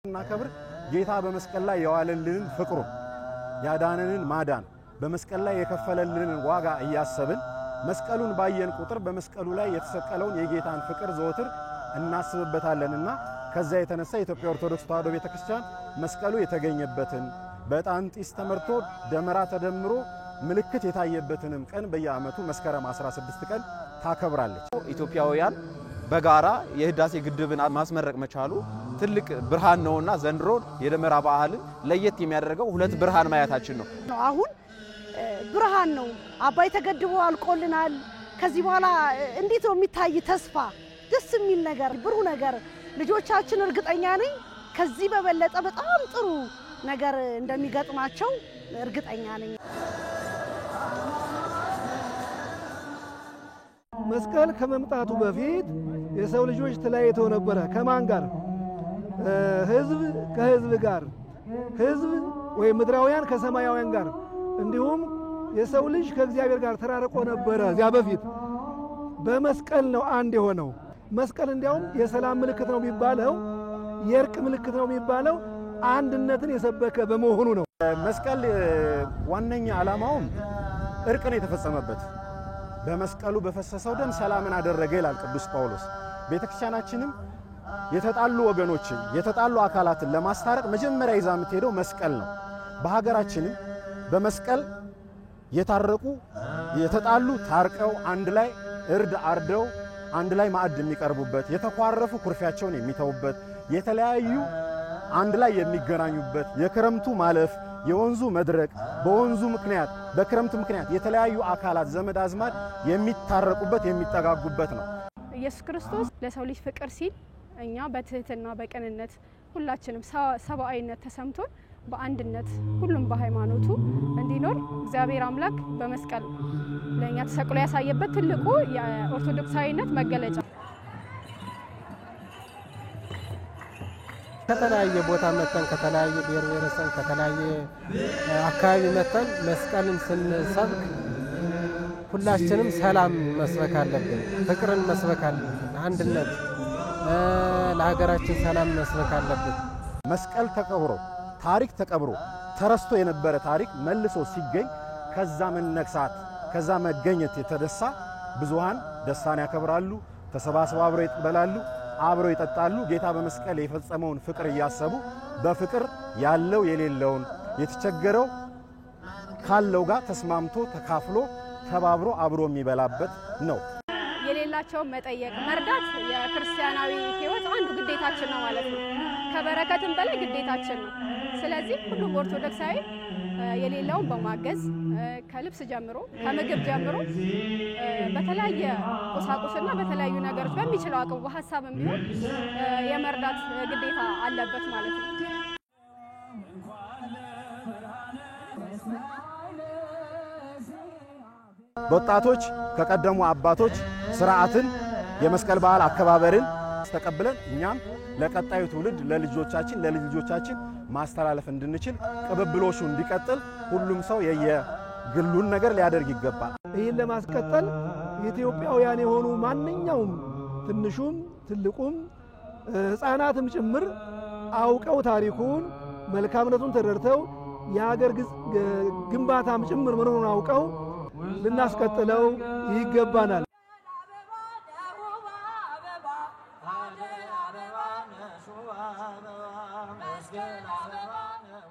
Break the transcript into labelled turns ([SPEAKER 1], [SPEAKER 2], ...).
[SPEAKER 1] እናከብር ጌታ በመስቀል ላይ የዋለልን ፍቅሩ ያዳነንን ማዳን በመስቀል ላይ የከፈለልን ዋጋ እያሰብን መስቀሉን ባየን ቁጥር በመስቀሉ ላይ የተሰቀለውን የጌታን ፍቅር ዘወትር እናስብበታለንና ከዛ የተነሳ የኢትዮጵያ ኦርቶዶክስ ተዋሕዶ ቤተክርስቲያን መስቀሉ የተገኘበትን በዕጣን ጢስ ተመርቶ ደመራ ተደምሮ ምልክት የታየበትንም ቀን በየዓመቱ መስከረም 16 ቀን ታከብራለች።
[SPEAKER 2] ኢትዮጵያውያን በጋራ የህዳሴ ግድብን ማስመረቅ መቻሉ ትልቅ ብርሃን ነውና ዘንድሮ የደመራ በዓል ለየት የሚያደርገው ሁለት ብርሃን ማያታችን ነው።
[SPEAKER 3] አሁን ብርሃን ነው። አባይ ተገድቦ አልቆልናል። ከዚህ በኋላ እንዴት ነው የሚታይ ተስፋ ደስ የሚል ነገር ብሩህ ነገር ልጆቻችን እርግጠኛ ነኝ ከዚህ በበለጠ በጣም ጥሩ ነገር እንደሚገጥማቸው እርግጠኛ ነኝ።
[SPEAKER 4] መስቀል ከመምጣቱ በፊት የሰው ልጆች ተለያይተው ነበረ። ከማን ጋር? ህዝብ ከህዝብ ጋር፣ ህዝብ ወይ ምድራውያን ከሰማያውያን ጋር፣ እንዲሁም የሰው ልጅ ከእግዚአብሔር ጋር ተራርቆ ነበረ። ያ በፊት በመስቀል ነው አንድ የሆነው። መስቀል እንዲያውም የሰላም ምልክት ነው የሚባለው፣ የእርቅ ምልክት ነው የሚባለው አንድነትን የሰበከ በመሆኑ ነው።
[SPEAKER 1] መስቀል ዋነኛ ዓላማው እርቅን የተፈጸመበት በመስቀሉ በፈሰሰው ደም ሰላምን አደረገ ይላል ቅዱስ ጳውሎስ። ቤተክርስቲያናችንም የተጣሉ ወገኖችን የተጣሉ አካላትን ለማስታረቅ መጀመሪያ ይዛ የምትሄደው መስቀል ነው። በሀገራችንም በመስቀል የታረቁ የተጣሉ ታርቀው አንድ ላይ እርድ አርደው አንድ ላይ ማዕድ የሚቀርቡበት የተኳረፉ ኩርፊያቸውን የሚተውበት የተለያዩ አንድ ላይ የሚገናኙበት የክረምቱ ማለፍ የወንዙ መድረቅ በወንዙ ምክንያት በክረምቱ ምክንያት የተለያዩ አካላት ዘመድ አዝማድ የሚታረቁበት የሚጠጋጉበት ነው።
[SPEAKER 5] ኢየሱስ ክርስቶስ ለሰው ልጅ ፍቅር ሲል እኛ በትህትና በቅንነት ሁላችንም ሰብአዊነት ተሰምቶን በአንድነት ሁሉም በሃይማኖቱ እንዲኖር እግዚአብሔር አምላክ በመስቀል ለኛ ተሰቅሎ ያሳየበት ትልቁ የኦርቶዶክሳዊነት መገለጫ።
[SPEAKER 6] ከተለያየ ቦታ መተን ከተለያየ ብሔር ብሔረሰብ ከተለያየ አካባቢ መተን መስቀልን ስንሰብክ ሁላችንም ሰላም መስበክ አለብን፣ ፍቅርን መስበክ አለብን፣ አንድነት ለሀገራችን ሰላም መስበክ አለብን።
[SPEAKER 1] መስቀል ተቀብሮ ታሪክ ተቀብሮ ተረስቶ የነበረ ታሪክ መልሶ ሲገኝ ከዛ መነክሳት ከዛ መገኘት የተደሳ ብዙሃን ደስታን ያከብራሉ፣ ተሰባስበው አብረው ይበላሉ፣ አብረው ይጠጣሉ። ጌታ በመስቀል የፈጸመውን ፍቅር እያሰቡ በፍቅር ያለው የሌለውን የተቸገረው ካለው ጋር ተስማምቶ ተካፍሎ ተባብሮ አብሮ የሚበላበት ነው።
[SPEAKER 5] የሌላቸው መጠየቅ መርዳት የክርስቲያናዊ ሕይወት አንዱ ግዴታችን ነው ማለት ነው። ከበረከትም በላይ ግዴታችን ነው። ስለዚህ ሁሉም ኦርቶዶክሳዊ የሌለውን በማገዝ ከልብስ ጀምሮ ከምግብ ጀምሮ በተለያየ ቁሳቁስና በተለያዩ ነገሮች በሚችለው አቅም በሐሳብም ቢሆን የመርዳት ግዴታ አለበት ማለት ነው።
[SPEAKER 1] ወጣቶች ከቀደሙ አባቶች ስርዓትን የመስቀል በዓል አከባበርን ተቀብለን እኛም ለቀጣዩ ትውልድ ለልጆቻችን ለልጆቻችን ማስተላለፍ እንድንችል ቅብብሎሹ እንዲቀጥል ሁሉም ሰው የየግሉን ነገር ሊያደርግ ይገባል።
[SPEAKER 4] ይህን ለማስቀጠል ኢትዮጵያውያን የሆኑ ማንኛውም ትንሹም ትልቁም ሕፃናትም ጭምር አውቀው ታሪኩን መልካምነቱን ተረድተው የሀገር ግንባታም ጭምር መሆኑን አውቀው ልናስቀጥለው ይገባናል።
[SPEAKER 7] መስቀል አበባ ነው